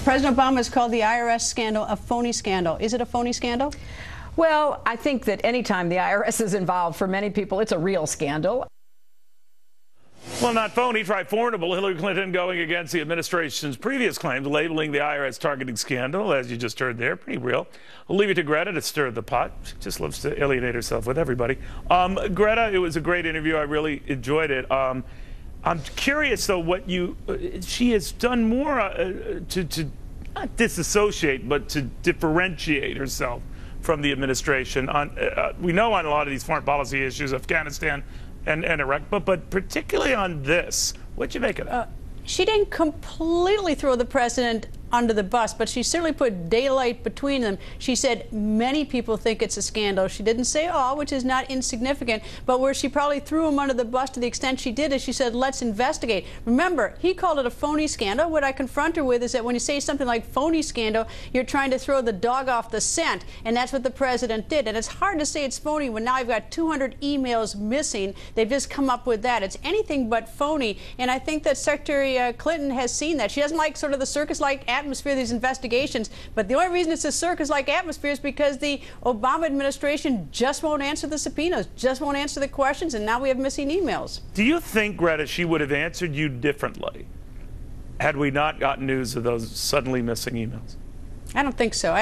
President Obama has called the IRS scandal a phony scandal. Is it a phony scandal? Well, I think that anytime the IRS is involved, for many people, it's a real scandal. Well, not phony, try formidable. Hillary Clinton going against the administration's previous claims, labeling the IRS targeting scandal, as you just heard there, pretty real. I'll leave it to Greta to stir the pot. She just loves to alienate herself with everybody. Greta, it was a great interview. I really enjoyed it. I'm curious, though, what she has done more to not disassociate, but to differentiate herself from the administration. We know on a lot of these foreign policy issues, Afghanistan and Iraq, but particularly on this, what'd you make of that? She didn't completely throw the president under the bus, but she certainly put daylight between them. She said many people think it's a scandal. She didn't say all, which is not insignificant, but where she probably threw him under the bus to the extent she did is she said, let's investigate. Remember, he called it a phony scandal. What I confront her with is that when you say something like phony scandal, you're trying to throw the dog off the scent, and that's what the president did. And it's hard to say it's phony when now I've got 200 emails missing. They've just come up with that. It's anything but phony, and I think that Secretary Clinton has seen that. She doesn't like sort of the circus-like atmosphere of these investigations, but the only reason it's a circus-like atmosphere is because the Obama administration just won't answer the subpoenas, just won't answer the questions, and now we have missing emails. Do you think, Greta, she would have answered you differently had we not gotten news of those suddenly missing emails? I don't think so.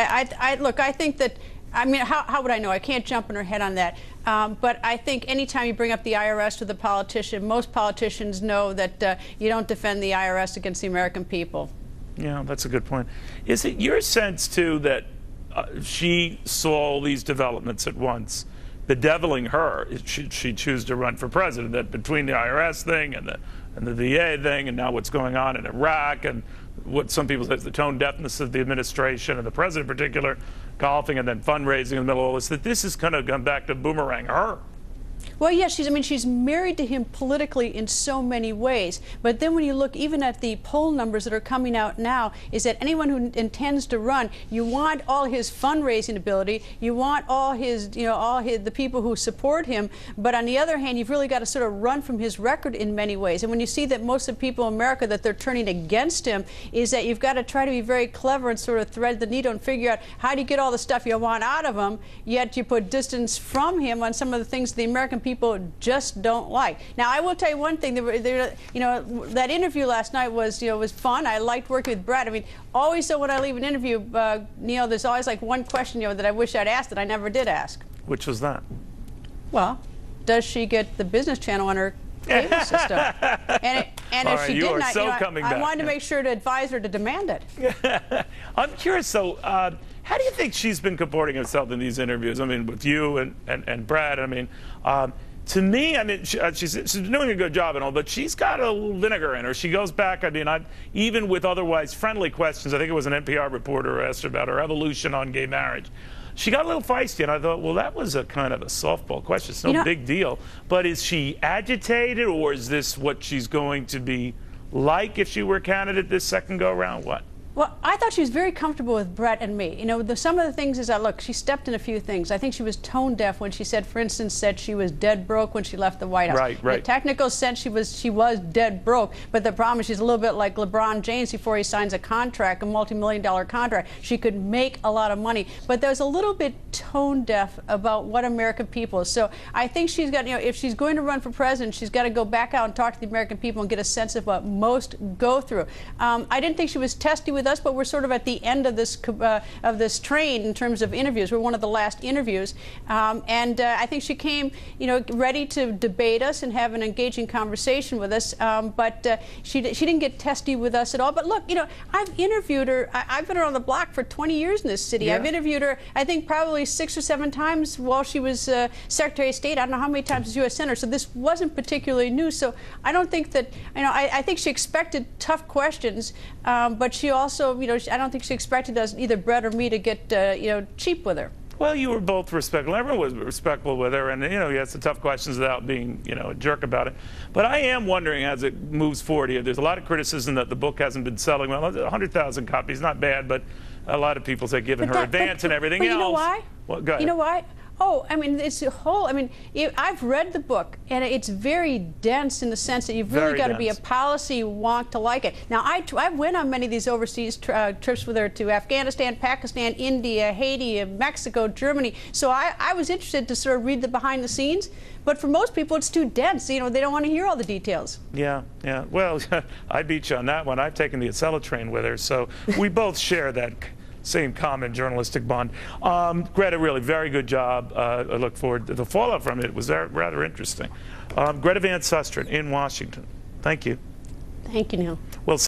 Look, I think that, I mean, how would I know? I can't jump in her head on that. But I think anytime you bring up the IRS with a politician, most politicians know that you don't defend the IRS against the American people. Yeah, that's a good point. Is it your sense, too, that she saw all these developments at once, bedeviling her, should she choose to run for president, that between the IRS thing and the VA thing and now what's going on in Iraq and what some people say is the tone deafness of the administration and the president in particular, golfing and then fundraising in the middle of all this, that this is going to come back to boomerang her? Well, yes, she's married to him politically in so many ways. But then when you look even at the poll numbers that are coming out now, is that anyone who intends to run, you want all his fundraising ability, you want all his, the people who support him. But on the other hand, you've really got to sort of run from his record in many ways. And when you see that most of the people in America that they're turning against him, is that you've got to try to be very clever and sort of thread the needle and figure out how do you get all the stuff you want out of him, yet you put distance from him on some of the things the American people just don't like. Now, I will tell you one thing. That interview last night was, was fun. I liked working with Brett. I mean, always so when I leave an interview, Neil, there's always like one question, that I wish I'd asked that I never did ask. Which was that? Well, does she get the Business Channel on her cable system? And if she didn't, I wanted to make sure to advise her to demand it. I'm curious, though. How do you think she's been comporting herself in these interviews? I mean, with you and Brad. I mean, to me, I mean, she's doing a good job and all, but she's got a little vinegar in her. She goes back, I mean, even with otherwise friendly questions, I think it was an NPR reporter who asked her about her evolution on gay marriage. She got a little feisty, and I thought, well, that was a kind of a softball question. It's no big deal. But is she agitated, or is this what she's going to be like if she were a candidate this second go-around? What? Well, I thought she was very comfortable with Brett and me. Some of the things is that, look, she stepped in a few things. I think she was tone deaf when she said, for instance, said she was dead broke when she left the White House. Right. In a technical sense, she was dead broke, but the problem is she's a little bit like LeBron James before he signs a contract, a multi-million-dollar contract. She could make a lot of money, but there's a little bit tone deaf about what American people is. So I think she's got, if she's going to run for president, she's got to go back out and talk to the American people and get a sense of what most go through. I didn't think she was testy with us, but we're sort of at the end of this train in terms of interviews. We're one of the last interviews, and I think she came, ready to debate us and have an engaging conversation with us. But she didn't get testy with us at all. But look, I've interviewed her. I've been around the block for 20 years in this city. Yeah. I've interviewed her, I think, probably 6 or 7 times while she was Secretary of State. I don't know how many times as U.S. Senator. So this wasn't particularly new. So I don't think that, I think she expected tough questions, but she also, I don't think she expected us, either Brett or me, to get, cheap with her. Well, you were both respectful. Everyone was respectful with her, and, you had some tough questions without being, a jerk about it. But I am wondering, as it moves forward here, there's a lot of criticism that the book hasn't been selling well. 100,000 copies, not bad, but a lot of people say, given her advance and everything else. You know why? Well, go ahead. You know why? Oh, I mean, it's a whole, I mean, I've read the book, and it's very dense in the sense that you've really got to be a policy wonk to like it. Now, I went on many of these overseas trips with her to Afghanistan, Pakistan, India, Haiti, Mexico, Germany. So I was interested to sort of read the behind the scenes. But for most people, it's too dense. You know, they don't want to hear all the details. Yeah, yeah. Well, I beat you on that one. I've taken the Acela train with her, so we both share that same common journalistic bond. Greta, really, very good job. I look forward to the fallout from it. Was rather interesting. Greta Van Susteren in Washington. Thank you. Thank you, Neil. Well.